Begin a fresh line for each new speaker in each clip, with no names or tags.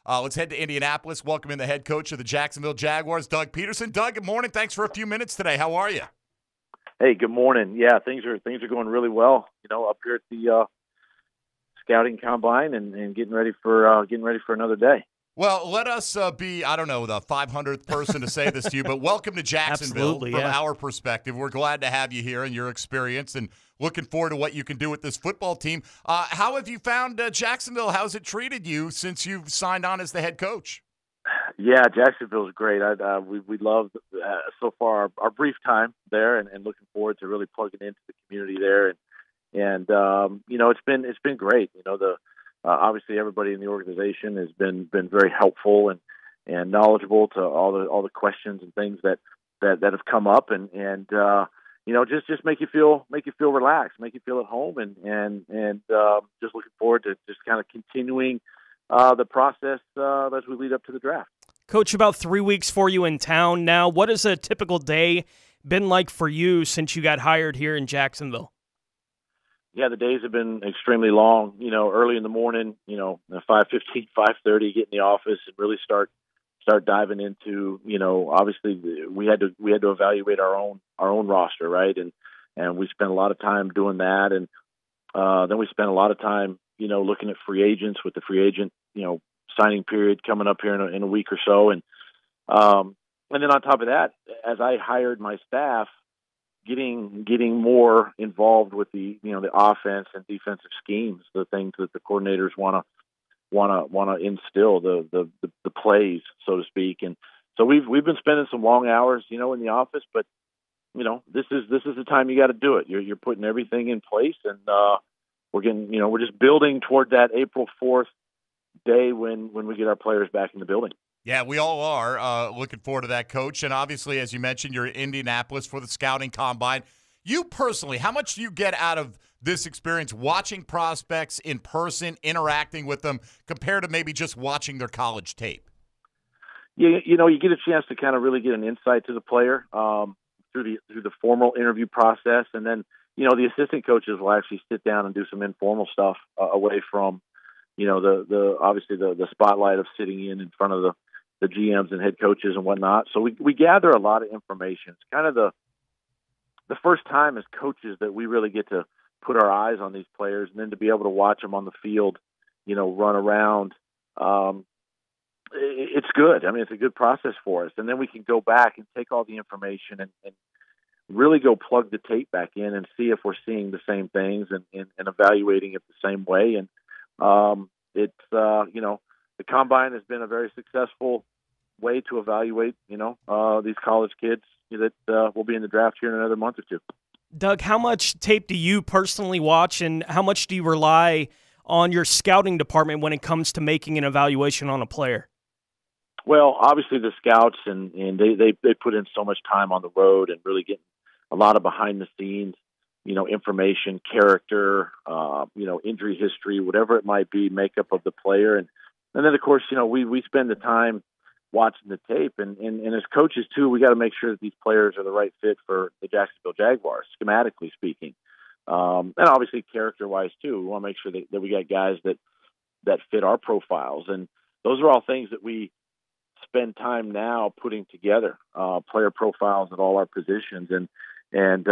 Let's head to Indianapolis. Welcome in the head coach of the Jacksonville Jaguars, Doug Pederson. Doug, good morning. Thanks for a few minutes today. How are you?
Hey, good morning. Yeah, things are going really well. Up here at the scouting combine and getting ready for another day.
Well, let us be, I don't know, the 500th person to say this to you, but welcome to Jacksonville.
Absolutely,
from
yeah.
our perspective. We're glad to have you here and your experience and looking forward to what you can do with this football team. How have you found Jacksonville? How's it treated you since you've signed on as the head coach?
Yeah, Jacksonville's great. We love so far our brief time there, and looking forward to really plugging into the community there. And it's been great. Obviously everybody in the organization has been very helpful and knowledgeable to all the questions and things that have come up, and just make you feel relaxed, make you feel at home, and just looking forward to just kind of continuing the process as we lead up to the draft.
Coach, about 3 weeks for you in town now. What has a typical day been like for you since you got hired here in Jacksonville?
Yeah, the days have been extremely long. Early in the morning, 5:15, 5:30, get in the office and really start diving into. Obviously we had to evaluate our own roster, right? And we spent a lot of time doing that, and then we spent a lot of time, looking at free agents with the free agent, signing period coming up here in a week or so, and then on top of that, as I hired my staff, getting more involved with the offense and defensive schemes, the things that the coordinators want to instill, the plays, so to speak. And so we've been spending some long hours, in the office, but this is the time you got to do it. You're putting everything in place, and we're just building toward that April 4th day when we get our players back in the building.
Yeah, we all are looking forward to that, Coach. And obviously, as you mentioned, you're in Indianapolis for the scouting combine. You personally, how much do you get out of this experience watching prospects in person, interacting with them, compared to maybe just watching their college tape?
Yeah, you get a chance to kind of really get an insight to the player through the formal interview process, and then the assistant coaches will actually sit down and do some informal stuff away from the obviously the spotlight of sitting in front of the GMs and head coaches and whatnot. So we gather a lot of information. It's kind of the first time as coaches that we really get to put our eyes on these players, and then to be able to watch them on the field, run around. It's good. I mean, it's a good process for us. And then we can go back and take all the information and really go plug the tape back in and see if we're seeing the same things and evaluating it the same way. And the combine has been a very successful way to evaluate, these college kids that will be in the draft here in another month or two.
Doug, how much tape do you personally watch, and how much do you rely on your scouting department when it comes to making an evaluation on a player?
Well, obviously the scouts and they put in so much time on the road and really getting a lot of behind the scenes, information, character, injury history, whatever it might be, makeup of the player. And then, of course, we spend the time watching the tape. And as coaches, too, we got to make sure that these players are the right fit for the Jacksonville Jaguars, schematically speaking. And obviously character-wise, too. We want to make sure that we got guys that fit our profiles. And those are all things that we spend time now putting together, player profiles at all our positions. And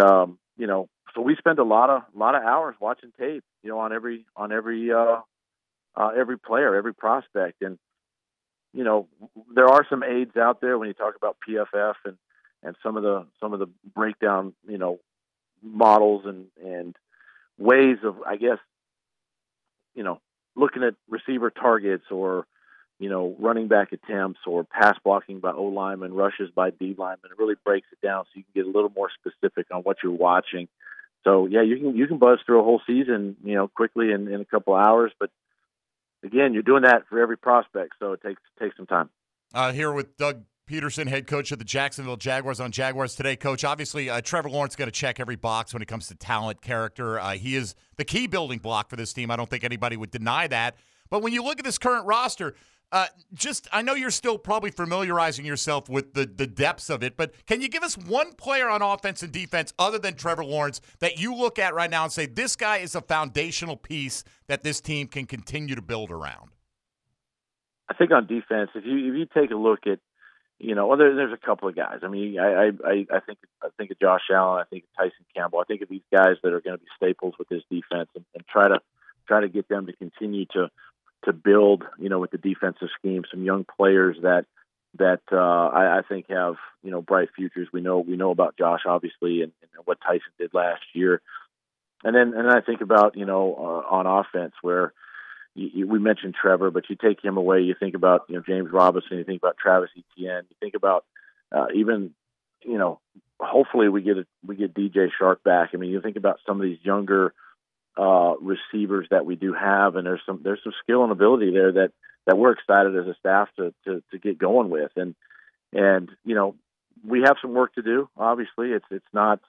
so we spend a lot of hours watching tape, on every player, every prospect. And, there are some aids out there when you talk about PFF and some of the breakdown, models and ways of, I guess, looking at receiver targets or, running back attempts or pass blocking by O linemen, rushes by D linemen. It really breaks it down so you can get a little more specific on what you're watching. So yeah, you can buzz through a whole season, quickly in a couple hours, but again, you're doing that for every prospect, so it takes some time.
Here with Doug Pederson, head coach of the Jacksonville Jaguars on Jaguars Today. Coach, obviously Trevor Lawrence got to check every box when it comes to talent, character. He is the key building block for this team. I don't think anybody would deny that. But when you look at this current roster, I know you're still probably familiarizing yourself with the depths of it, but can you give us one player on offense and defense other than Trevor Lawrence that you look at right now and say, this guy is a foundational piece that this team can continue to build around?
I think on defense, if you take a look at, well, there's a couple of guys. I mean, I think of Josh Allen. I think of Tyson Campbell. I think of these guys that are going to be staples with this defense, and try to get them to continue to build, with the defensive scheme. Some young players that I think have bright futures. We know about Josh obviously, and what Tyson did last year, and I think about on offense where. We mentioned Trevor, but you take him away, you think about James Robinson, you think about Travis Etienne, you think about even hopefully we get DJ Shark back. I mean, you think about some of these younger receivers that we do have, and there's some skill and ability there that we're excited as a staff to get going with, and we have some work to do. Obviously, it's not.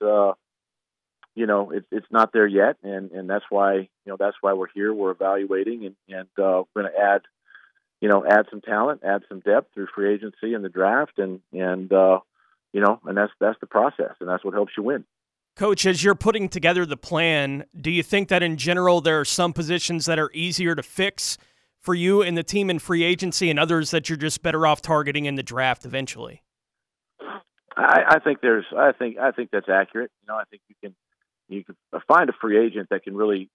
It's not there yet, and that's why we're here. We're evaluating, and we're going to add some talent, add some depth through free agency and the draft, and that's the process, and that's what helps you win.
Coach, as you're putting together the plan, do you think that in general there are some positions that are easier to fix for you and the team in free agency, and others that you're just better off targeting in the draft eventually?
I think that's accurate. I think you can find a free agent that can really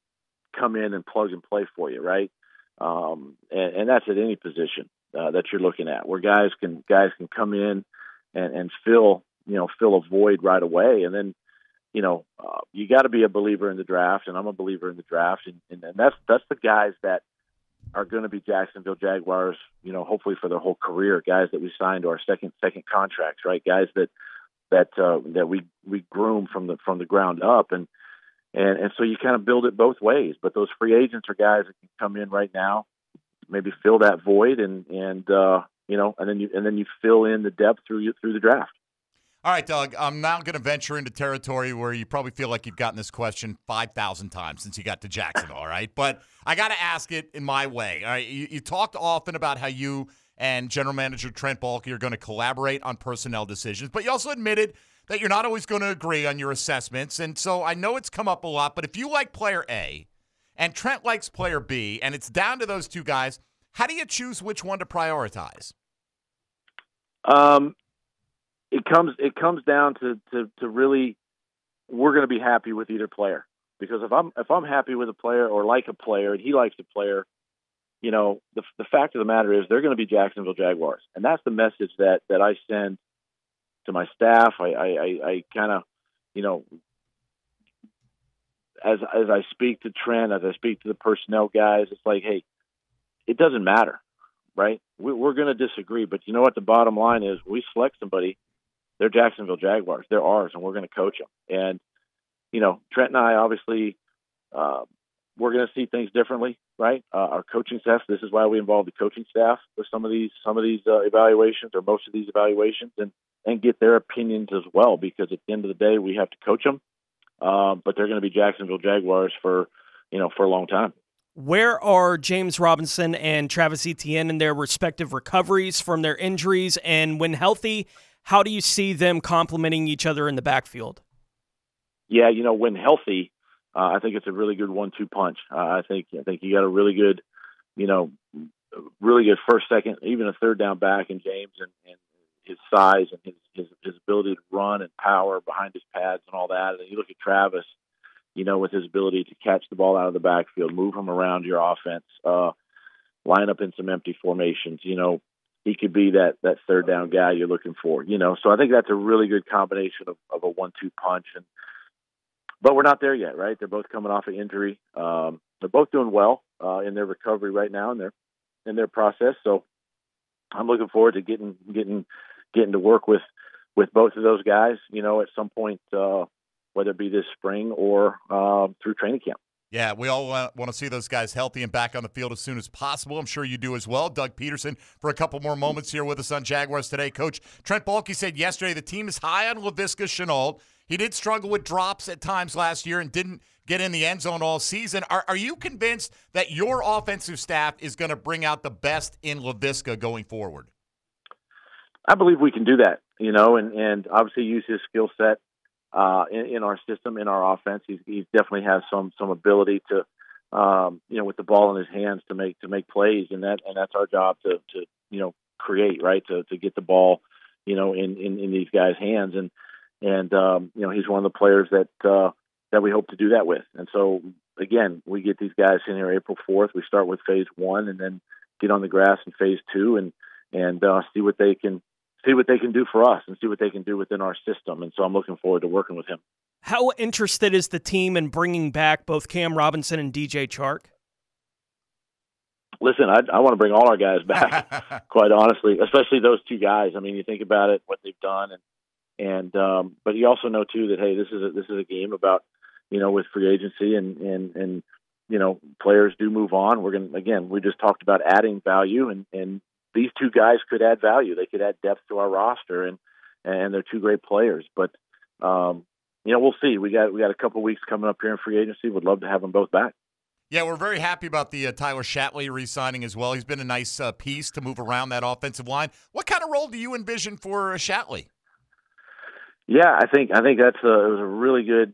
come in and plug and play for you, right? And that's at any position that you're looking at, where guys can come in and fill a void right away. And then, you got to be a believer in the draft, and I'm a believer in the draft, and that's the guys that are going to be Jacksonville Jaguars, hopefully for their whole career. Guys that we signed to our second contracts, right? Guys that we groom from the ground up, and so you kind of build it both ways. But those free agents are guys that can come in right now, maybe fill that void, and then you fill in the depth through the draft.
All right, Doug, I'm now going to venture into territory where you probably feel like you've gotten this question 5,000 times since you got to Jacksonville, all right? But I got to ask it in my way, all right? You talked often about how you and General Manager Trent Baalke are going to collaborate on personnel decisions, but you also admitted that you're not always going to agree on your assessments, and so I know it's come up a lot, but if you like player A and Trent likes player B, and it's down to those two guys, how do you choose which one to prioritize?
It comes down to really, we're going to be happy with either player, because if I'm happy with a player or like a player and he likes a player, the fact of the matter is they're going to be Jacksonville Jaguars, and that's the message that I send to my staff. I kind of, as I speak to Trent, as I speak to the personnel guys, it's like, hey, it doesn't matter, right? We're going to disagree, but you know what? The bottom line is, we select somebody, they're Jacksonville Jaguars. They're ours, and we're going to coach them. And, Trent and I, obviously, we're going to see things differently, right? Our coaching staff, this is why we involve the coaching staff with some of these evaluations, or most of these evaluations, and get their opinions as well, because at the end of the day, we have to coach them. But they're going to be Jacksonville Jaguars for a long time.
Where are James Robinson and Travis Etienne in their respective recoveries from their injuries? And when healthy, how do you see them complementing each other in the backfield?
Yeah, when healthy, I think it's a really good 1-2 punch. I think you got a really good, really good first, second, even a third down back in James, and his size and his ability to run and power behind his pads and all that. And you look at Travis, with his ability to catch the ball out of the backfield, move him around your offense, line up in some empty formations. He could be that third down guy you're looking for. So I think that's a really good combination of a 1-2 punch. But we're not there yet, right? They're both coming off an injury. They're both doing well in their recovery right now, in their process. So I'm looking forward to getting to work with both of those guys, at some point, whether it be this spring or through training camp.
Yeah, we all want to see those guys healthy and back on the field as soon as possible. I'm sure you do as well. Doug Pederson for a couple more moments here with us on Jaguars Today. Coach, Trent Baalke said yesterday the team is high on Laviska Shenault. He did struggle with drops at times last year and didn't get in the end zone all season. Are you convinced that your offensive staff is going to bring out the best in Laviska going forward?
I believe we can do that, and obviously use his skill set in our system, in our offense. He definitely has some ability to with the ball in his hands to make plays, and that's our job to create, right, to get the ball, in these guys' hands, and he's one of the players that we hope to do that with. And so again, we get these guys in here April 4th. We start with phase 1 and then get on the grass in phase 2 and see what they can do for us and see what they can do within our system. And so I'm looking forward to working with him.
How interested is the team in bringing back both Cam Robinson and DJ Chark?
Listen, I want to bring all our guys back, quite honestly, especially those two guys. I mean, you think about it, what they've done, but you also know too that, hey, this is a game about, with free agency and players do move on. We just talked about adding value, and these two guys could add value. They could add depth to our roster, and they're two great players. But we'll see. We got a couple weeks coming up here in free agency. Would love to have them both back.
Yeah, we're very happy about the Tyler Shatley re-signing as well. He's been a nice piece to move around that offensive line. What kind of role do you envision for Shatley?
Yeah, I think it was a really good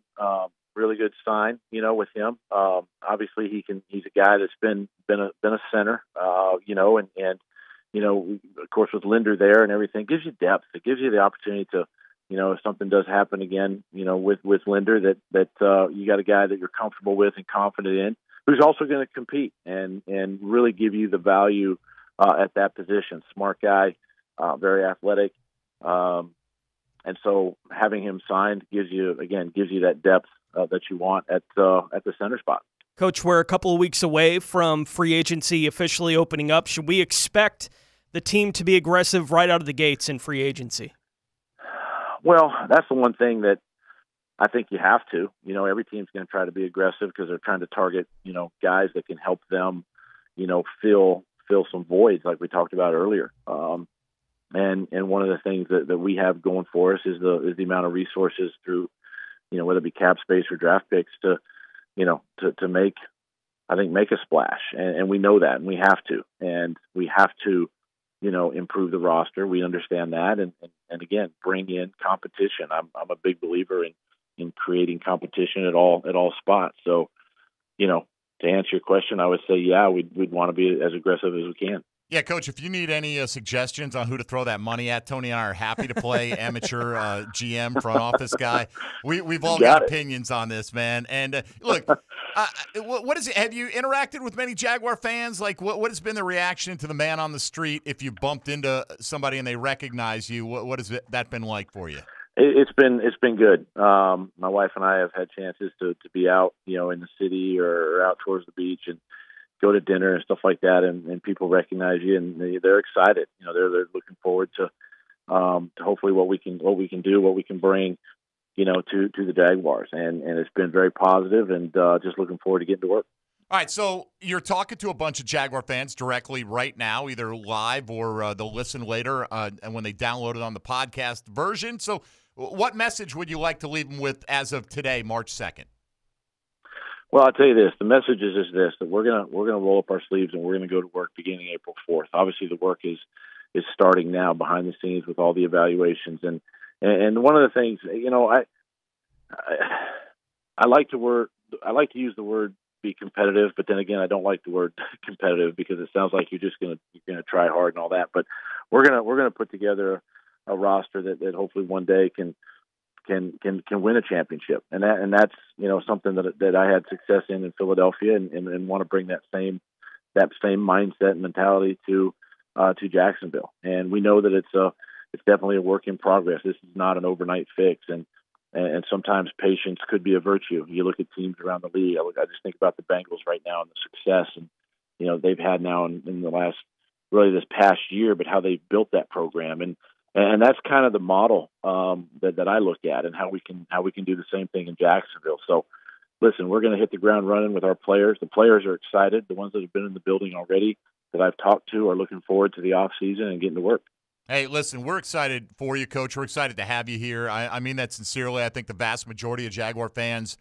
sign, with him. Obviously he's a guy that's been a center, of course with Linder there and everything, it gives you depth. It gives you the opportunity to, if something does happen again, with Linder, that you got a guy that you're comfortable with and confident in, who's also going to compete and really give you the value at that position. Smart guy, very athletic. And so having him signed gives you that depth that you want at the center spot.
Coach, we're a couple of weeks away from free agency officially opening up. Should we expect the team to be aggressive right out of the gates in free agency?
Well, that's the one thing that I think you have to. Every team's going to try to be aggressive because they're trying to target, guys that can help them, fill some voids like we talked about earlier. And one of the things that we have going for us is the amount of resources through, whether it be cap space or draft picks to make a splash. And we know that, and we have to, improve the roster. We understand that. And again, bring in competition. I'm a big believer in creating competition at all spots. So, to answer your question, I would say, yeah, we'd want to be as aggressive as we can.
Yeah, Coach, if you need any suggestions on who to throw that money at, Tony and I are happy to play amateur GM, front office guy. We've all got opinions on this, man. And look, what is it? Have you interacted with many Jaguar fans? Like, what has been the reaction to the man on the street if you bumped into somebody and they recognize you? What has that been like for you?
It's been good. My wife and I have had chances to be out, in the city or out towards the beach and go to dinner and stuff like that, and people recognize you and they're excited. They're looking forward to hopefully what we can do, what we can bring, to the Jaguars, and it's been very positive, and just looking forward to getting to work.
All right, so you're talking to a bunch of Jaguar fans directly right now, either live or they'll listen later, and when they download it on the podcast version. So, what message would you like to leave them with as of today, March 2nd?
Well, I'll tell you this. The message is this: that we're gonna roll up our sleeves and we're gonna go to work beginning April 4th. Obviously, the work is starting now behind the scenes with all the evaluations, and one of the things, I like to use the word be competitive, but then again, I don't like the word competitive because it sounds like you're gonna try hard and all that. But we're gonna put together a roster that hopefully one day can win a championship, and that's something that I had success in Philadelphia, and want to bring that same mindset and mentality to Jacksonville. And we know that it's definitely a work in progress. This is not an overnight fix, and sometimes patience could be a virtue. You look at teams around the league. I just think about the Bengals right now and the success, and they've had now in the last, really this past year, but how they've built that program, and that's kind of the model that I look at, and how we can do the same thing in Jacksonville. So, listen, we're going to hit the ground running with our players. The players are excited. The ones that have been in the building already that I've talked to are looking forward to the off season and getting to work.
Hey, listen, we're excited for you, Coach. We're excited to have you here. I mean that sincerely. I think the vast majority of Jaguar fans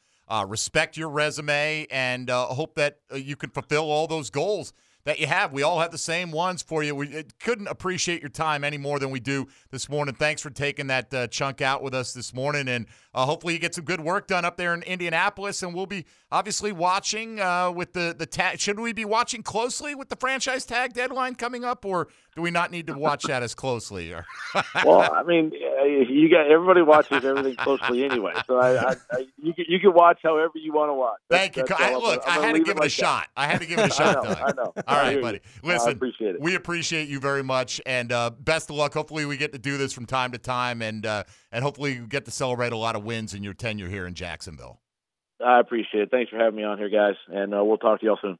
respect your resume and hope that you can fulfill all those goals that you have. We all have the same ones for you. We couldn't appreciate your time any more than we do this morning. Thanks for taking that chunk out with us this morning, and hopefully you get some good work done up there in Indianapolis, and we'll be obviously watching with the tag. Should we be watching closely with the franchise tag deadline coming up, or do we not need to watch that as closely?
Well, I mean, everybody watches everything closely anyway, so you can watch however you want to watch.
Thank you. I had to give it a shot. I had to give it a shot, Doug.
I know.
All right, buddy. Listen,
I appreciate it.
We appreciate you very much, and best of luck. Hopefully, we get to do this from time to time, and hopefully, you get to celebrate a lot of wins in your tenure here in Jacksonville.
I appreciate it. Thanks for having me on here, guys, and we'll talk to y'all soon.